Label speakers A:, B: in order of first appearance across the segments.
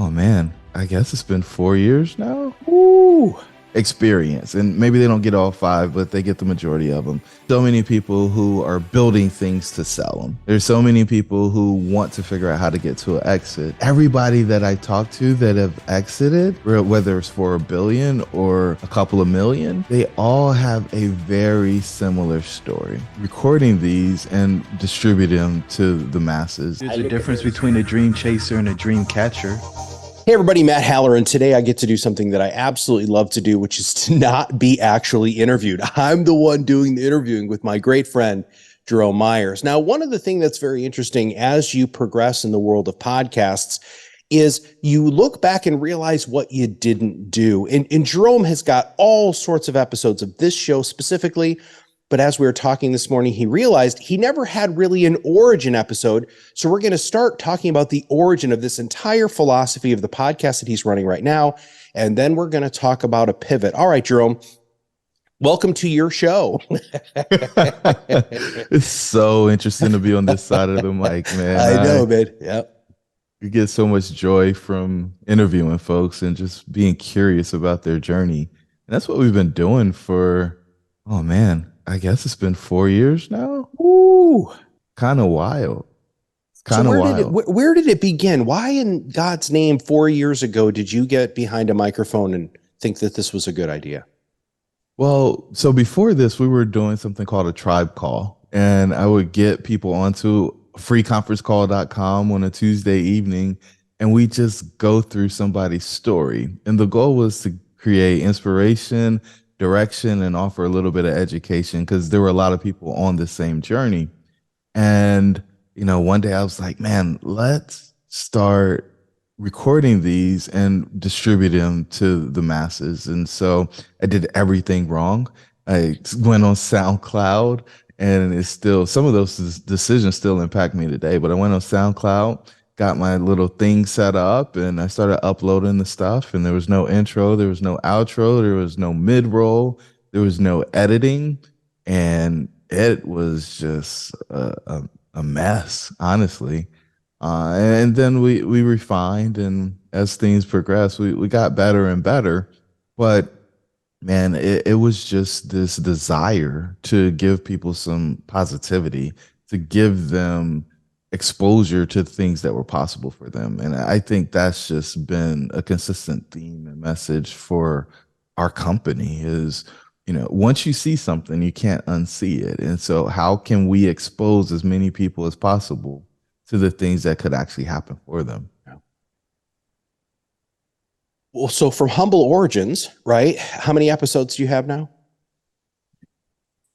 A: Oh man, I guess it's been 4 years now. Woo! Experience, and maybe they don't get all five, but they get the majority of them. So many people who are building things to sell them. There's so many people who want to figure out how to get to an exit. Everybody that I talk to that have exited, whether it's for $1 billion or a couple of million, they all have a very similar story. Recording these and distributing them to the masses.
B: There's a difference between a dream chaser and a dream catcher.
C: Hey everybody, Matt Haller, and today I get to do something that I absolutely love to do, which is to not be actually interviewed. I'm the one doing the interviewing with my great friend, Jerome Myers. Now, one of the things that's very interesting as you progress in the world of podcasts is you look back and realize what you didn't do. And Jerome has got all sorts of episodes of this show specifically. But as we were talking this morning, he realized he never had really an origin episode. So we're going to start talking about the origin of this entire philosophy of the podcast that he's running right now. And then we're going to talk about a pivot. All right, Jerome, welcome to your show.
A: It's so interesting to be on this side of the mic, man.
C: I know, man. Yep.
A: You get so much joy from interviewing folks and just being curious about their journey. And that's what we've been doing for, oh man, I guess it's been 4 years now.
C: Ooh,
A: kind of wild. It's kind of wild.
C: Where did it begin? Why in God's name 4 years ago did you get behind a microphone and think that this was a good idea?
A: Well, so before this, we were doing something called a tribe call, and I would get people onto freeconferencecall.com on a Tuesday evening, and we just go through somebody's story. And the goal was to create inspiration, direction, and offer a little bit of education, because there were a lot of people on the same journey. And, you know, one day I was like, man, let's start recording these and distribute them to the masses. And so I did everything wrong. I went on SoundCloud, and it's still, some of those decisions still impact me today, but I went on SoundCloud, got my little thing set up, and I started uploading the stuff, and there was no intro, there was no outro, there was no mid-roll, there was no editing, and it was just a mess, honestly. And then we refined, and as things progressed, we got better and better. But man, it was just this desire to give people some positivity, to give them exposure to things that were possible for them. And I think that's just been a consistent theme and message for our company is, you know, once you see something, you can't unsee it. And so how can we expose as many people as possible to the things that could actually happen for them?
C: Well, so from humble origins, right? How many episodes do you have now?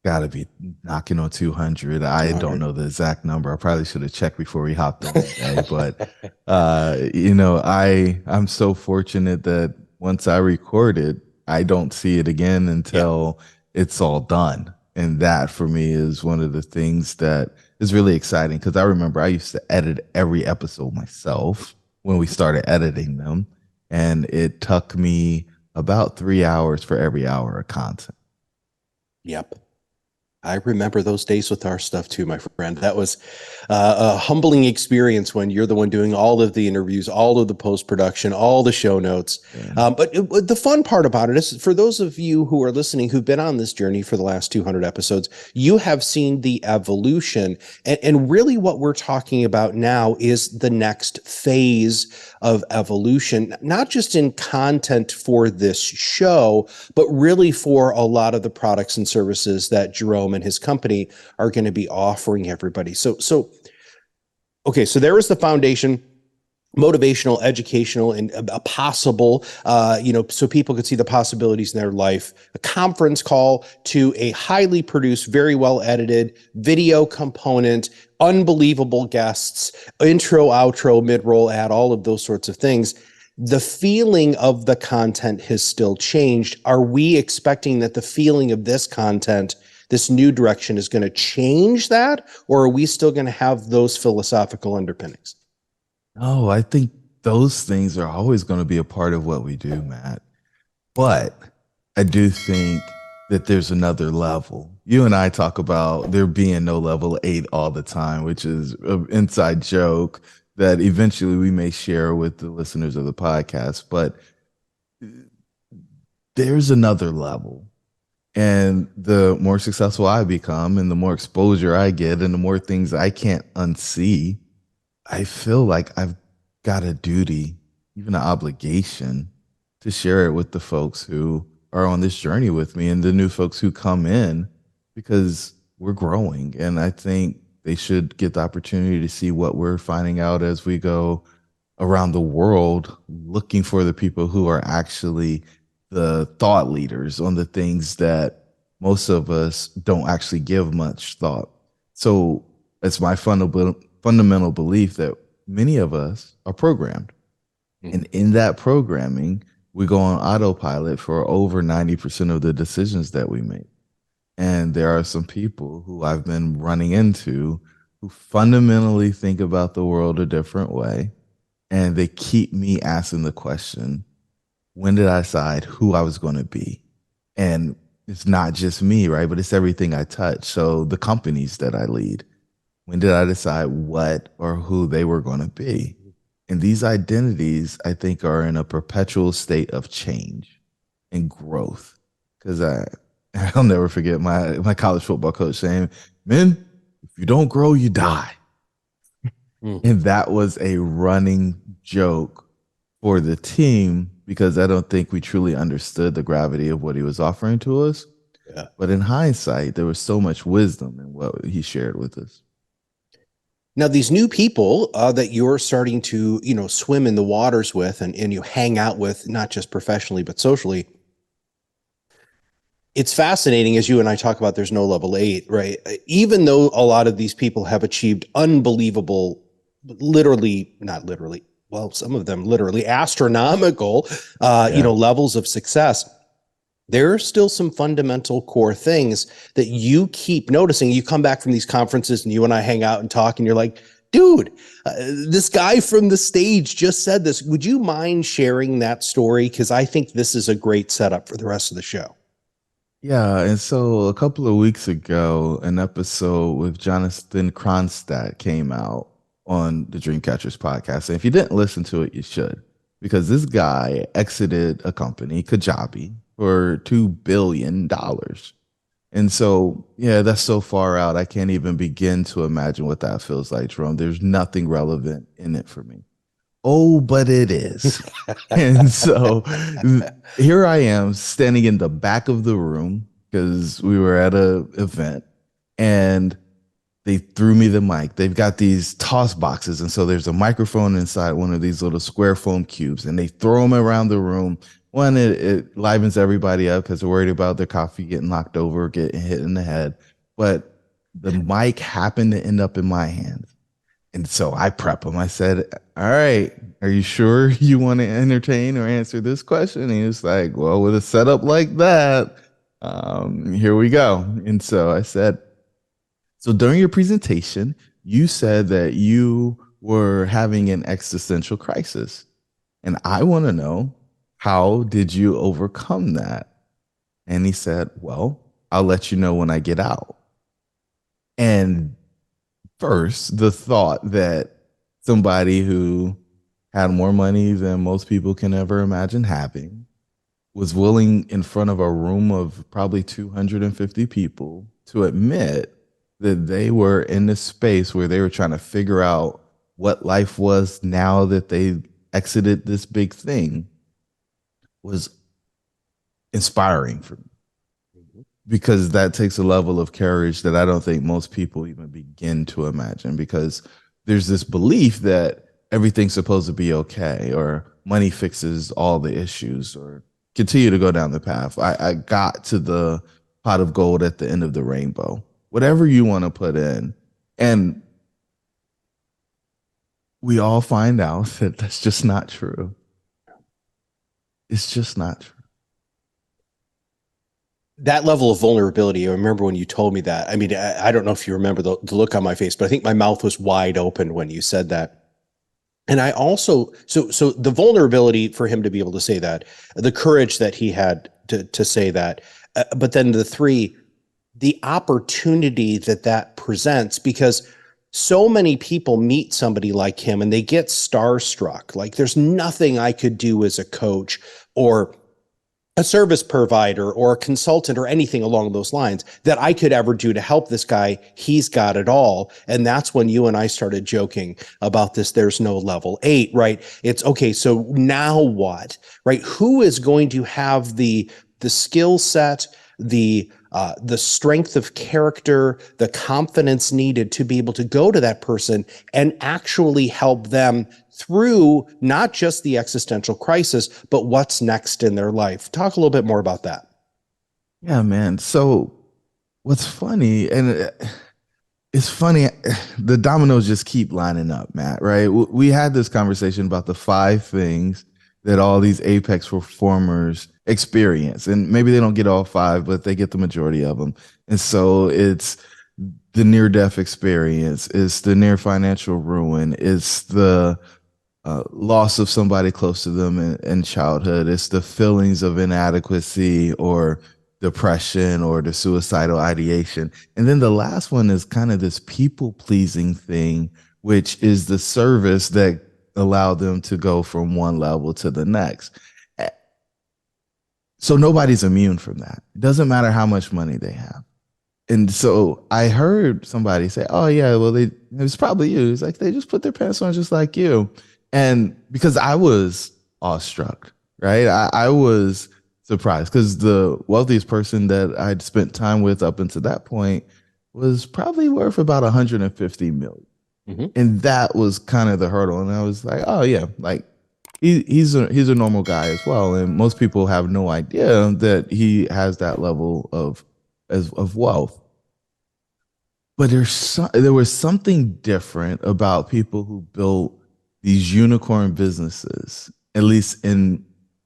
A: Got to be knocking on 200. I don't know the exact number. I probably should have checked before we hopped on today. But, you know, I'm so fortunate that once I record it, I don't see it again until it's all done. And that for me is one of the things that is really exciting, because I remember I used to edit every episode myself when we started editing them. And it took me about 3 hours for every hour of content.
C: Yep. I remember those days with our stuff too, my friend. That was a humbling experience when you're the one doing all of the interviews, all of the post-production, all the show notes. Yeah. But the fun part about it is, for those of you who are listening, who've been on this journey for the last 200 episodes, you have seen the evolution. And really what we're talking about now is the next phase of evolution, not just in content for this show, but really for a lot of the products and services that Jerome and his company are going to be offering everybody. So there is the foundation, motivational, educational, and a possible, so people could see the possibilities in their life. A conference call to a highly produced, very well edited video component, unbelievable guests, intro, outro, mid-roll ad, all of those sorts of things. The feeling of the content has still changed. Are we expecting that the feeling of this content, this new direction, is going to change that? Or are we still going to have those philosophical underpinnings?
A: No, I think those things are always going to be a part of what we do, Matt. But I do think that there's another level. You and I talk about there being no level 8 all the time, which is an inside joke that eventually we may share with the listeners of the podcast. But there's another level. And the more successful I become and the more exposure I get and the more things I can't unsee, I feel like I've got a duty, even an obligation to share it with the folks who are on this journey with me and the new folks who come in because we're growing. And I think they should get the opportunity to see what we're finding out as we go around the world looking for the people who are actually the thought leaders on the things that most of us don't actually give much thought. So it's my fundamental belief that many of us are programmed. And in that programming, we go on autopilot for over 90% of the decisions that we make. And there are some people who I've been running into who fundamentally think about the world a different way. And they keep me asking the question, when did I decide who I was going to be? And it's not just me, right? But it's everything I touch. So the companies that I lead, when did I decide what or who they were going to be? And these identities, I think, are in a perpetual state of change and growth. Because I'll never forget my college football coach saying, "Men, if you don't grow, you die." And that was a running joke for the team because I don't think we truly understood the gravity of what he was offering to us.
C: Yeah.
A: But in hindsight, there was so much wisdom in what he shared with us.
C: Now, these new people that you're starting to, swim in the waters with and you hang out with, not just professionally, but socially, it's fascinating as you and I talk about there's no level 8, right? Even though a lot of these people have achieved unbelievable, not literally, well, some of them literally astronomical, levels of success, there are still some fundamental core things that you keep noticing. You come back from these conferences and you and I hang out and talk and you're like, dude, this guy from the stage just said this. Would you mind sharing that story? Because I think this is a great setup for the rest of the show.
A: Yeah, and so a couple of weeks ago, an episode with Jonathan Kronstadt came out on the Dreamcatchers podcast. And if you didn't listen to it, you should, because this guy exited a company, Kajabi, for $2 billion. And so, yeah, that's so far out. I can't even begin to imagine what that feels like, Jerome. There's nothing relevant in it for me. Oh, but it is. And so here I am standing in the back of the room because we were at an event and they threw me the mic. They've got these toss boxes. And so there's a microphone inside one of these little square foam cubes and they throw them around the room. One, it livens everybody up because they're worried about their coffee getting knocked over, getting hit in the head. But the mic happened to end up in my hands. And so I prep him. I said, "All right, are you sure you want to entertain or answer this question?" And he was like, "Well, with a setup like that, here we go." And so I said, "So during your presentation, you said that you were having an existential crisis. And I want to know, how did you overcome that?" And he said, "Well, I'll let you know when I get out." And first, the thought that somebody who had more money than most people can ever imagine having was willing in front of a room of probably 250 people to admit that they were in this space where they were trying to figure out what life was now that they exited this big thing was inspiring for me. Because that takes a level of courage that I don't think most people even begin to imagine, because there's this belief that everything's supposed to be okay or money fixes all the issues or continue to go down the path. I got to the pot of gold at the end of the rainbow, whatever you want to put in. And we all find out that that's just not true. It's just not true.
C: That level of vulnerability, I remember when you told me that. I mean, I don't know if you remember the look on my face, but I think my mouth was wide open when you said that. And I also, so the vulnerability for him to be able to say that, the courage that he had to say that, but then the opportunity that presents, because so many people meet somebody like him and they get starstruck. Like there's nothing I could do as a coach or a service provider or a consultant or anything along those lines that I could ever do to help this guy. He's got it all. And that's when you and I started joking about this. There's no level 8, right? It's okay. So now what, right? Who is going to have the skill set, the strength of character, the confidence needed to be able to go to that person and actually help them through not just the existential crisis, but what's next in their life. Talk a little bit more about that.
A: Yeah, man. So what's funny, and it's funny, the dominoes just keep lining up, Matt, right? We had this conversation about the 5 things that all these apex performers experience. And maybe they don't get all 5, but they get the majority of them. And so it's the near death experience, it's the near financial ruin, it's the loss of somebody close to them in childhood, it's the feelings of inadequacy or depression or the suicidal ideation. And then the last one is kind of this people pleasing thing, which is the service that allowed them to go from one level to the next. So nobody's immune from that. It doesn't matter how much money they have. And so I heard somebody say, "Oh yeah, well it was probably you." It's like they just put their pants on just like you. And because I was awestruck, right? I was surprised because the wealthiest person that I'd spent time with up until that point was probably worth about 150 million. Mm-hmm. And that was kind of the hurdle. And I was like, oh yeah, like he's a normal guy as well. And most people have no idea that he has that level of wealth. But there was something different about people who built these unicorn businesses, at least in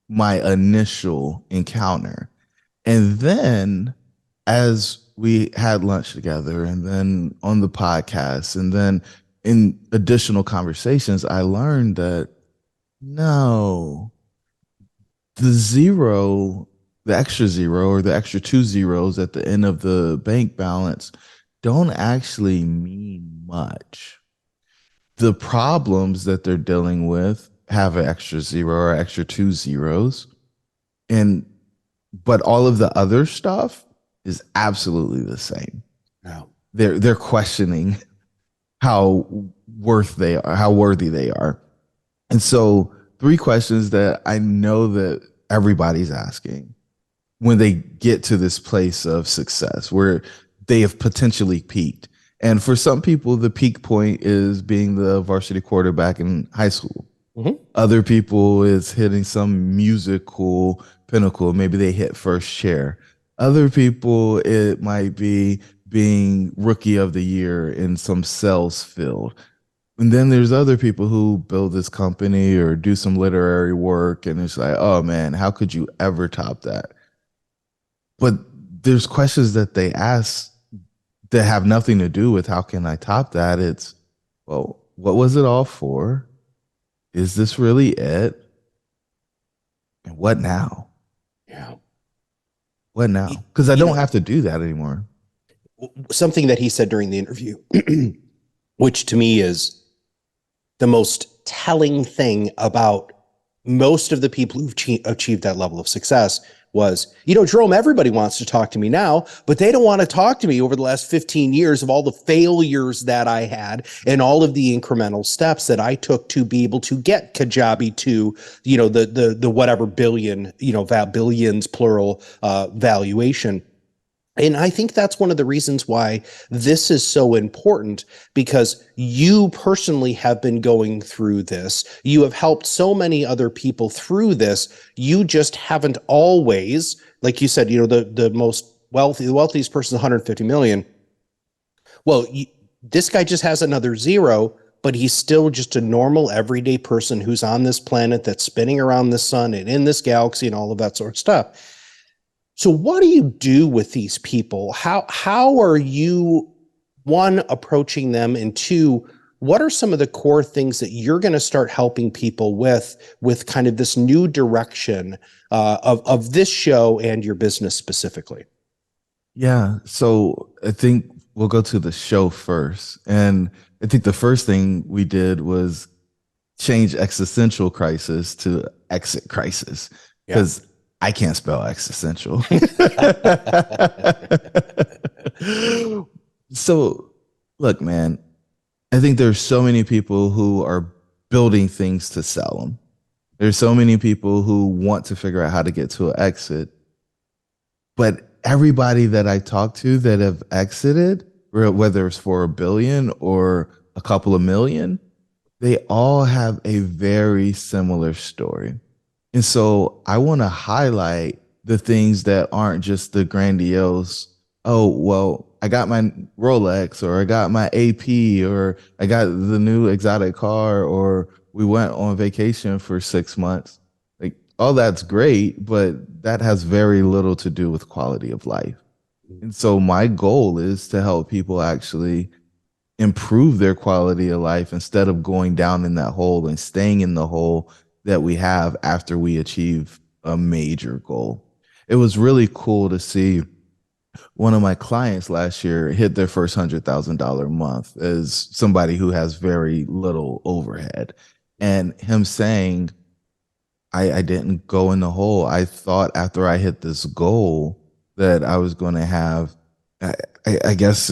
A: my initial encounter. And then as we had lunch together and then on the podcast and then in additional conversations, I learned that no, the extra zero or the extra 2 zeros at the end of the bank balance don't actually mean much. The problems that they're dealing with have an extra 0 or extra 2 zeros. But all of the other stuff is absolutely the same.
C: No.
A: They're questioning how worthy they are. And so 3 questions that I know that everybody's asking when they get to this place of success where they have potentially peaked. And for some people, the peak point is being the varsity quarterback in high school. Mm-hmm. Other people is hitting some musical pinnacle. Maybe they hit first chair. Other people, it might be being rookie of the year in some sales field. And then there's other people who build this company or do some literary work. And it's like, oh man, how could you ever top that? But there's questions that they ask that have nothing to do with how can I top that. It's, well, what was it all for? Is this really it? And what now?
C: Yeah.
A: What now? Because I don't have to do that anymore.
C: Something that he said during the interview, which to me is the most telling thing about most of the people who've achieved that level of success was, Jerome, everybody wants to talk to me now, but they don't want to talk to me over the last 15 years of all the failures that I had and all of the incremental steps that I took to be able to get Kajabi to, the whatever billion, billions plural valuation. And I think that's one of the reasons why this is so important, because you personally have been going through this. You have helped so many other people through this. You just haven't always, like you said, the wealthiest person is 150 million. Well, this guy just has another 0, but he's still just a normal everyday person who's on this planet that's spinning around the sun and in this galaxy and all of that sort of stuff. So what do you do with these people? How are you, 1, approaching them, and 2, what are some of the core things that you're going to start helping people with kind of this new direction of this show and your business specifically?
A: Yeah. So I think we'll go to the show first. And I think the first thing we did was change existential crisis to exit crisis
C: Yeah.
A: because I can't spell existential. So, look, man, I think there's so many people who are building things to sell them. There's so many people who want to figure out how to get to an exit. But everybody that I talk to that have exited, whether it's for 1 billion or a couple of million, they all have a very similar story. And so I want to highlight the things that aren't just the grandiose, oh, well, I got my Rolex or I got my AP or I got the new exotic car or we went on vacation for 6 months. Like all that's great, but that has very little to do with quality of life. And so my goal is to help people actually improve their quality of life instead of going down in that hole and staying in the hole that we have after we achieve a major goal. It was really cool to see one of my clients last year hit their first $100,000 month as somebody who has very little overhead. And him saying, I didn't go in the hole. I thought after I hit this goal that I was going to have, I guess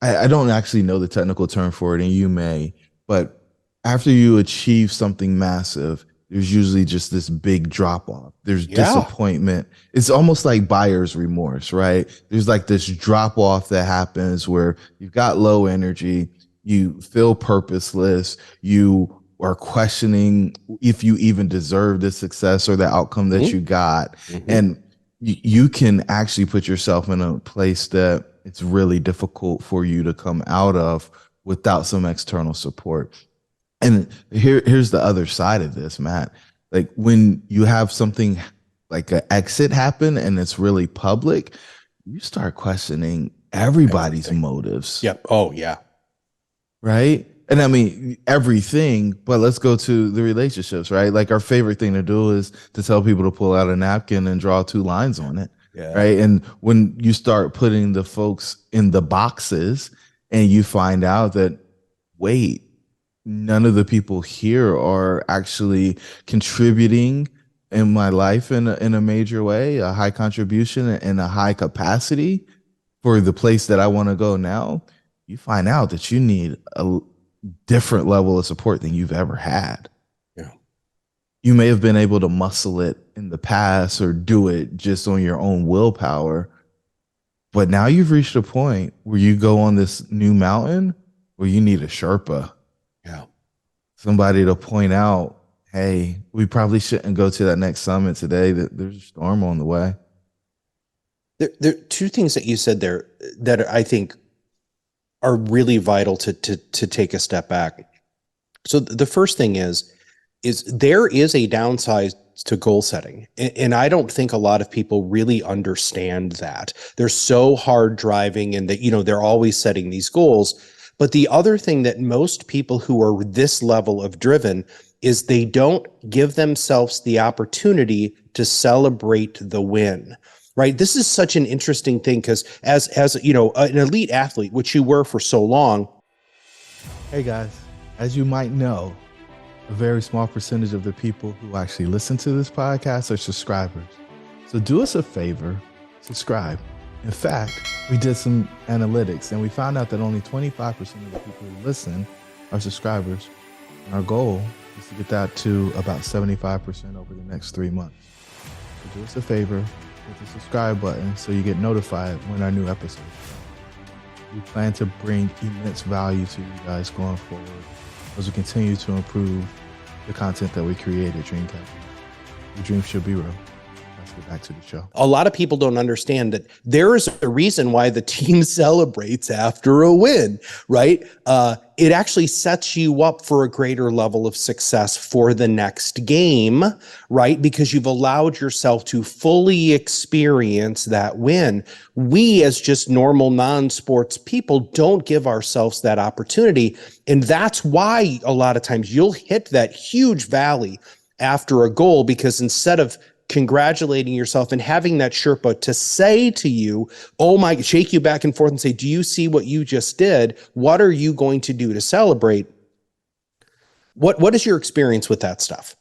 A: I don't actually know the technical term for it, and you may, but after you achieve something massive, there's usually just this big drop off. There's disappointment. It's almost like buyer's remorse, right? There's like this drop off that happens where you've got low energy, you feel purposeless, you are questioning if you even deserve the success or the outcome that you got. And you can actually put yourself in a place that it's really difficult for you to come out of without some external support. And here's the other side of this, Matt. Like when you have something like an exit happen and it's really public, you start questioning everybody's motives.
C: Yep. Oh, yeah.
A: Right. And I mean, everything, but let's go to the relationships, right? Like our favorite thing to do is to tell people to pull out a napkin and draw 2 lines on it.
C: Yeah.
A: Right. And when you start putting the folks in the boxes and you find out that, wait, none of the people here are actually contributing in my life in a major way, a high contribution and a high capacity for the place that I want to go now, you find out that you need a different level of support than you've ever had.
C: Yeah.
A: You may have been able to muscle it in the past or do it just on your own willpower, but now you've reached a point where you go on this new mountain where you need a Sherpa.
C: Yeah.
A: Somebody to point out, hey, we probably shouldn't go to that next summit today. That there's a storm on the way.
C: There are 2 things that you said there that I think are really vital to take a step back. So the first thing is there is a downside to goal setting. And I don't think a lot of people really understand that. They're so hard driving and that, they're always setting these goals. But the other thing that most people who are this level of driven is they don't give themselves the opportunity to celebrate the win. Right. This is such an interesting thing because as an elite athlete, which you were for so long.
A: Hey, guys, as you might know, a very small percentage of the people who actually listen to this podcast are subscribers. So do us a favor, subscribe. In fact, we did some analytics and we found out that only 25% of the people who listen are subscribers. And our goal is to get that to about 75% over the next 3 months. So do us a favor. Hit the subscribe button so you get notified when our new episodes come. We plan to bring immense value to you guys going forward as we continue to improve the content that we create at Dreamcatchers. Your dreams should be real. Let's get back to the show.
C: A lot of people don't understand that there is a reason why the team celebrates after a win, right? It actually sets you up for a greater level of success for the next game, right? Because you've allowed yourself to fully experience that win. We, as just normal non-sports people, don't give ourselves that opportunity. And that's why a lot of times you'll hit that huge valley after a goal, because instead of congratulating yourself and having that Sherpa to say to you, oh my, shake you back and forth and say, do you see what you just did? What are you going to do to celebrate? What is your experience with that stuff?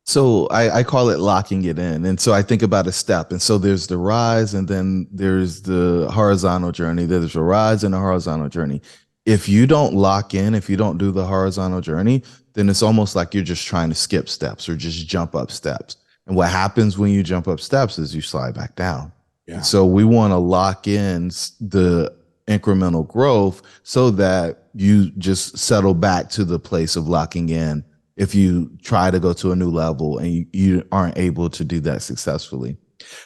A: So I call it locking it in. And so I think about a step. And so there's the rise and then there's the horizontal journey. There's a rise and a horizontal journey. If you don't lock in, if you don't do the horizontal journey, then it's almost like you're just trying to skip steps or just jump up steps. And what happens when you jump up steps is you slide back down. Yeah. And so we want to lock in the incremental growth so that you just settle back to the place of locking in if you try to go to a new level and you aren't able to do that successfully.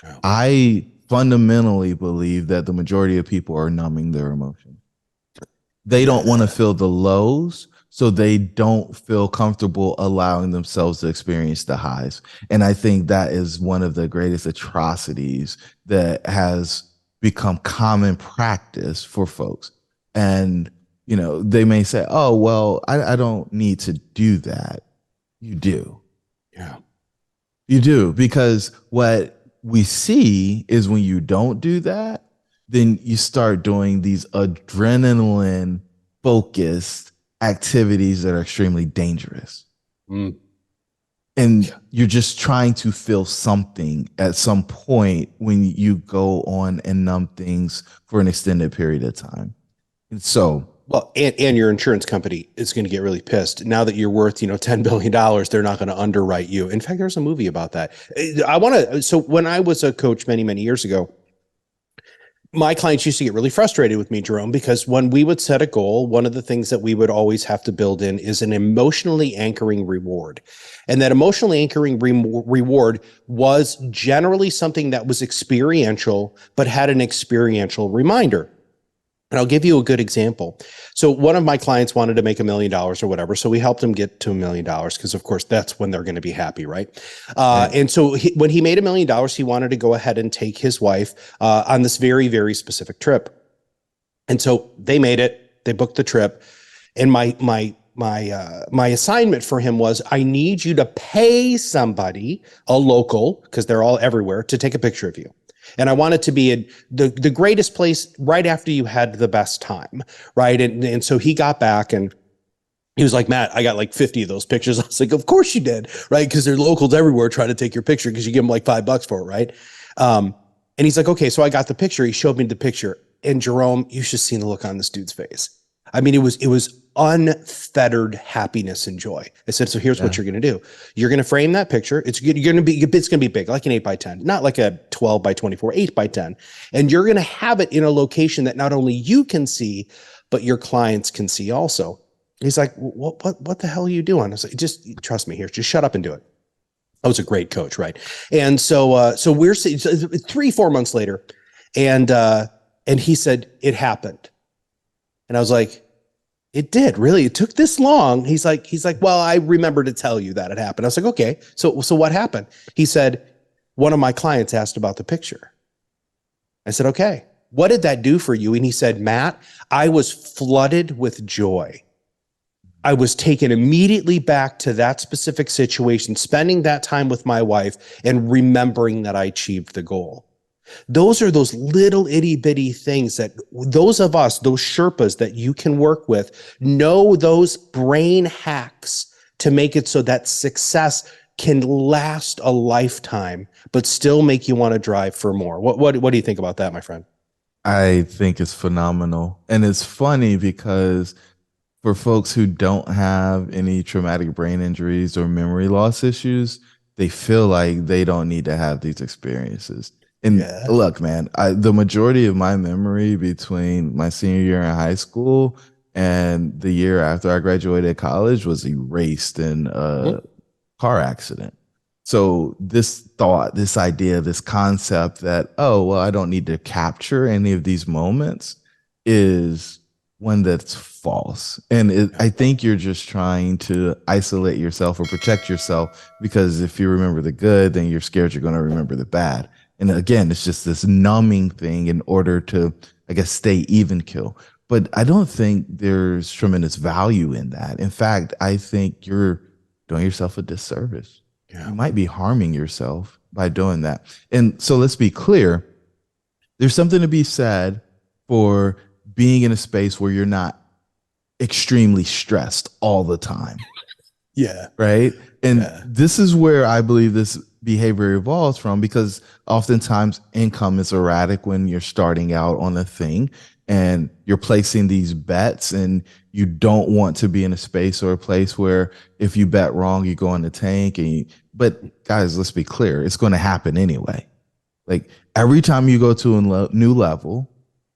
A: Yeah. I fundamentally believe that the majority of people are numbing their emotions. They don't want to feel the lows, so they don't feel comfortable allowing themselves to experience the highs. And I think that is one of the greatest atrocities that has become common practice for folks. And you know, they may say, oh, well, I don't need to do that. You do. Yeah. You do, because what we see is when you don't do that, then you start doing these adrenaline focused activities that are extremely dangerous. Mm. And you're just trying to feel something at some point when you go on and numb things for an extended period of time. And so,
C: well, and your insurance company is going to get really pissed now that you're worth, $10 billion. They're not going to underwrite you. In fact, there's a movie about that. So when I was a coach many, many years ago, my clients used to get really frustrated with me, Jerome, because when we would set a goal, one of the things that we would always have to build in is an emotionally anchoring reward. And that emotionally anchoring reward was generally something that was experiential, but had an experiential reminder. And I'll give you a good example. So one of my clients wanted to make $1 million or whatever. So we helped him get to $1 million because, of course, that's when they're going to be happy, right? And so when he made $1 million, he wanted to go ahead and take his wife on this very, very specific trip. And so they made it. They booked the trip. And my assignment for him was, I need you to pay somebody, a local, because they're all everywhere, to take a picture of you. And I want it to be the greatest place right after you had the best time, right? And so he got back and he was like, Matt, I got like 50 of those pictures. I was like, of course you did, right? Because they're locals everywhere trying to take your picture because you give them like $5 for it, right? And he's like, okay, so I got the picture. He showed me the picture. And Jerome, you should have seen the look on this dude's face. I mean, it was unfettered happiness and joy. I said, so here's what you're going to do. You're going to frame that picture. It's going to be big, like an 8x10, not like a 12x24, 8x10. And you're going to have it in a location that not only you can see, but your clients can see also. He's like, what the hell are you doing? I was like, just trust me here. Just shut up and do it. I was a great coach, right? And so we're 3-4 months later, and he said it happened. And I was like, it did, really? It took this long? He's like, well, I remember to tell you that it happened. I was like, okay, so what happened? He said, one of my clients asked about the picture. I said, okay, what did that do for you? And he said, Matt, I was flooded with joy. I was taken immediately back to that specific situation, spending that time with my wife and remembering that I achieved the goal. Those are those little itty bitty things that those of us, those Sherpas that you can work with, know those brain hacks to make it so that success can last a lifetime, but still make you want to drive for more. What do you think about that, my friend?
A: I think it's phenomenal. And it's funny because for folks who don't have any traumatic brain injuries or memory loss issues, they feel like they don't need to have these experiences. And look, man, the majority of my memory between my senior year in high school and the year after I graduated college was erased in a car accident. So this thought, this idea, this concept that, oh, well, I don't need to capture any of these moments is one that's false. And I think you're just trying to isolate yourself or protect yourself, because if you remember the good, then you're scared you're going to remember the bad. And again, it's just this numbing thing in order to, I guess, stay even kill. But I don't think there's tremendous value in that. In fact, I think you're doing yourself a disservice. Yeah. You might be harming yourself by doing that. And so let's be clear, there's something to be said for being in a space where you're not extremely stressed all the time.
C: Yeah.
A: Right. And
C: Yeah.
A: this is where I believe this behavior evolves from, because oftentimes income is erratic when you're starting out on a thing and you're placing these bets, and you don't want to be in a space or a place where if you bet wrong, you go in the tank. But guys, let's be clear, it's going to happen anyway. Like every time you go to a new level,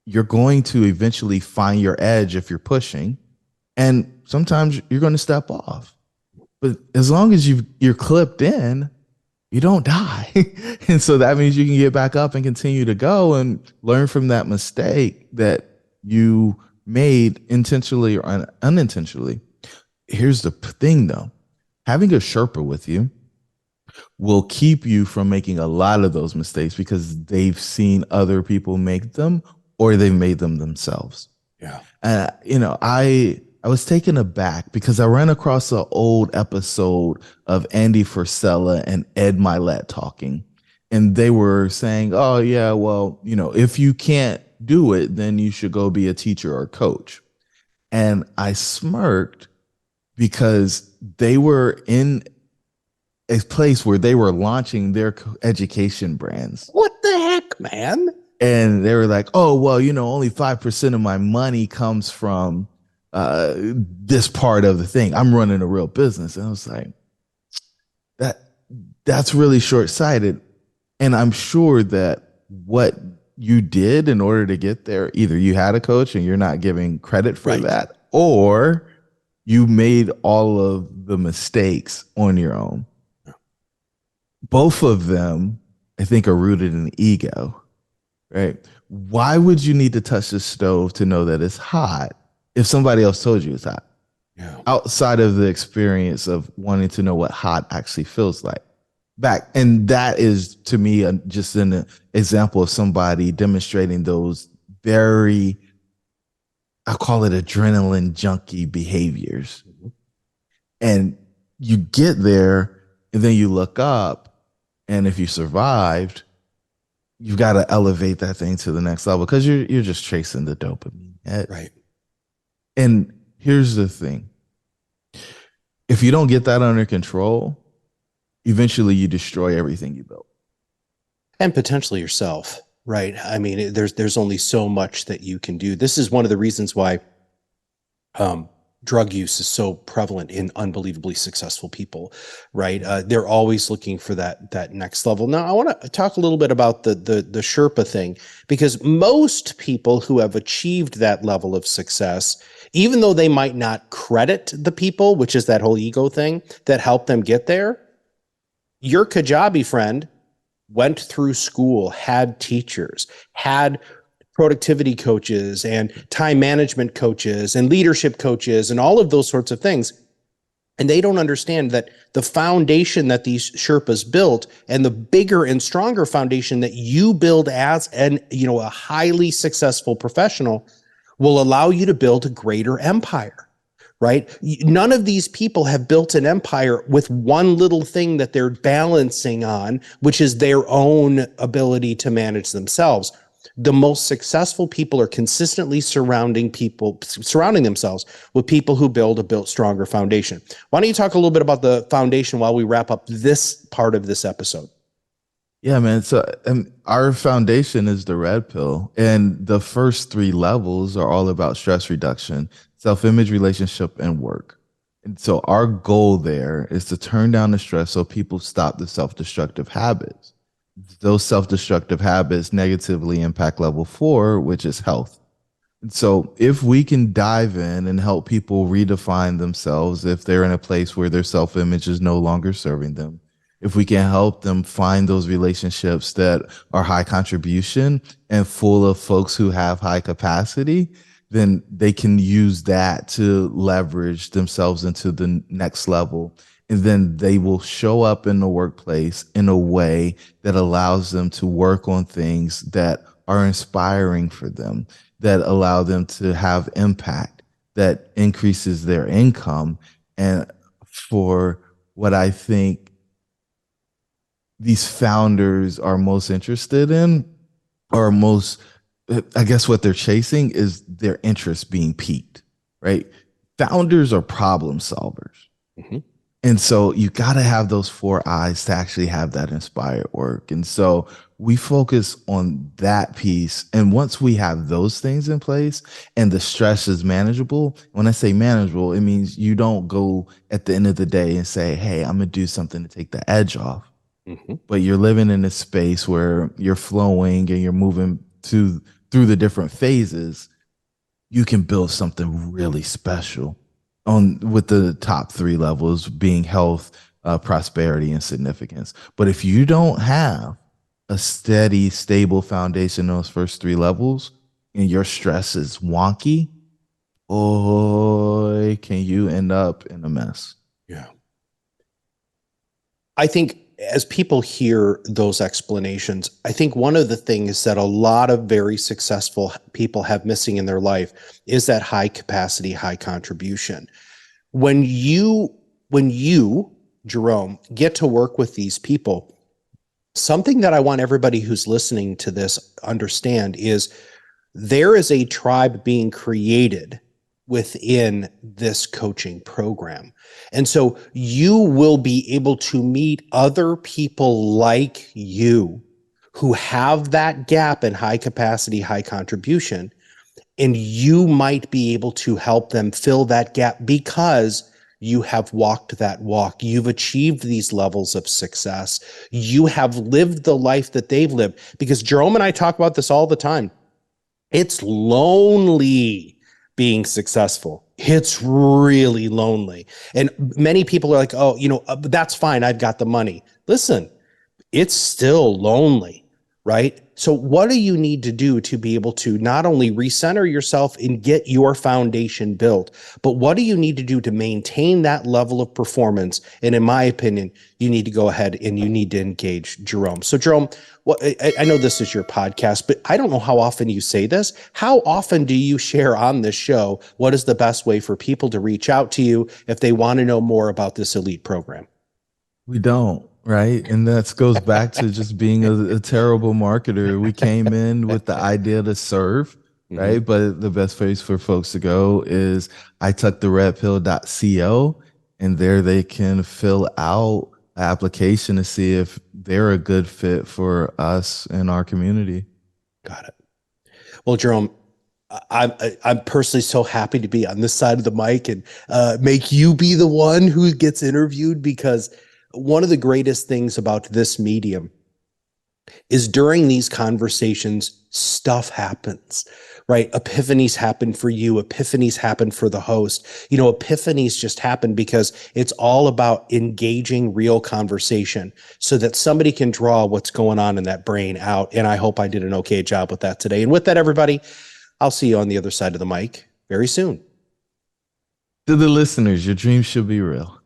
A: you're going to eventually find your edge if you're pushing. And sometimes you're going to step off. But as long as you're clipped in, you don't die. And so that means you can get back up and continue to go and learn from that mistake that you made intentionally or unintentionally. Here's the thing though, having a Sherpa with you will keep you from making a lot of those mistakes because they've seen other people make them or they've made them themselves.
C: Yeah.
A: I was taken aback because I ran across an old episode of Andy Frisella and Ed Milet talking. And they were saying, oh, yeah, well, if you can't do it, then you should go be a teacher or a coach. And I smirked because they were in a place where they were launching their education brands.
C: What the heck, man?
A: And they were like, oh, well, only 5% of my money comes from this part of the thing. I'm running a real business. And I was like, that's really short-sighted. And I'm sure that what you did in order to get there, either you had a coach and you're not giving credit for that, or you made all of the mistakes on your own. Both of them, I think, are rooted in ego, right? Why would you need to touch the stove to know that it's hot if somebody else told you it's hot?
C: Yeah.
A: Outside of the experience of wanting to know what hot actually feels like. And that is, to me, just an example of somebody demonstrating those very, I call it adrenaline junkie behaviors. Mm-hmm. And you get there and then you look up, and if you survived, you've got to elevate that thing to the next level because you're just chasing the dopamine.
C: Right.
A: And here's the thing. If you don't get that under control, eventually you destroy everything you built.
C: And potentially yourself, right? I mean, there's only so much that you can do. This is one of the reasons why drug use is so prevalent in unbelievably successful people, right? They're always looking for that next level. Now, I want to talk a little bit about the Sherpa thing, because most people who have achieved that level of success, even though they might not credit the people, which is that whole ego thing that helped them get there, your Kajabi friend went through school, had teachers, had productivity coaches and time management coaches and leadership coaches and all of those sorts of things. And they don't understand that the foundation that these Sherpas built and the bigger and stronger foundation that you build as a highly successful professional will allow you to build a greater empire, right? None of these people have built an empire with one little thing that they're balancing on, which is their own ability to manage themselves. The most successful people are consistently surrounding themselves with people who build a stronger foundation. Why don't you talk a little bit about the foundation while we wrap up this part of this episode?
A: Yeah, man. So our foundation is the red pill, and the first 3 levels are all about stress reduction, self-image, relationship, and work. And so our goal there is to turn down the stress so people stop the self-destructive habits. Those self-destructive habits negatively impact level 4, which is health. And so if we can dive in and help people redefine themselves, if they're in a place where their self-image is no longer serving them, if we can help them find those relationships that are high contribution and full of folks who have high capacity, then they can use that to leverage themselves into the next level. And then they will show up in the workplace in a way that allows them to work on things that are inspiring for them, that allow them to have impact, that increases their income. And for what I think these founders are most interested in, or most, I guess what they're chasing is their interest being piqued, right? Founders are problem solvers.
C: Mhm.
A: And so you got to have those four eyes to actually have that inspired work. And so we focus on that piece. And once we have those things in place and the stress is manageable, when I say manageable, it means you don't go at the end of the day and say, hey, I'm going to do something to take the edge off.
C: Mhm.
A: But you're living in a space where you're flowing and you're moving through the different phases. You can build something really special on with the top three levels being health, prosperity, and significance. But if you don't have a steady, stable foundation in those first three levels and your stress is wonky, boy, can you end up in a mess.
C: Yeah. I think as people hear those explanations, I think one of the things that a lot of very successful people have missing in their life is that high capacity, high contribution. When you, Jerome, get to work with these people, something that I want everybody who's listening to this understand is there is a tribe being created within this coaching program. And so you will be able to meet other people like you who have that gap in high capacity, high contribution, and you might be able to help them fill that gap because you have walked that walk. You've achieved these levels of success. You have lived the life that they've lived. Because Jerome and I talk about this all the time. It's lonely being successful. It's really lonely. And many people are like, oh, that's fine. I've got the money. Listen, it's still lonely, right? So what do you need to do to be able to not only recenter yourself and get your foundation built, but what do you need to do to maintain that level of performance? And in my opinion, you need to go ahead and you need to engage Jerome. So Jerome, I know this is your podcast, but I don't know how often you say this. How often do you share on this show what is the best way for people to reach out to you if they want to know more about this elite program?
A: We don't, right? And that goes back to just being a terrible marketer. We came in with the idea to serve, right?
C: Mhm.
A: But the best place for folks to go is itooktheredpill.co, and there they can fill out an application to see if they're a good fit for us and our community.
C: Got it. Well, Jerome, I'm personally so happy to be on this side of the mic and make you be the one who gets interviewed, because one of the greatest things about this medium is during these conversations, stuff happens, right? Epiphanies happen for you. Epiphanies happen for the host. Epiphanies just happen because it's all about engaging real conversation so that somebody can draw what's going on in that brain out. And I hope I did an okay job with that today. And with that, everybody, I'll see you on the other side of the mic very soon.
A: To the listeners, your dreams should be real.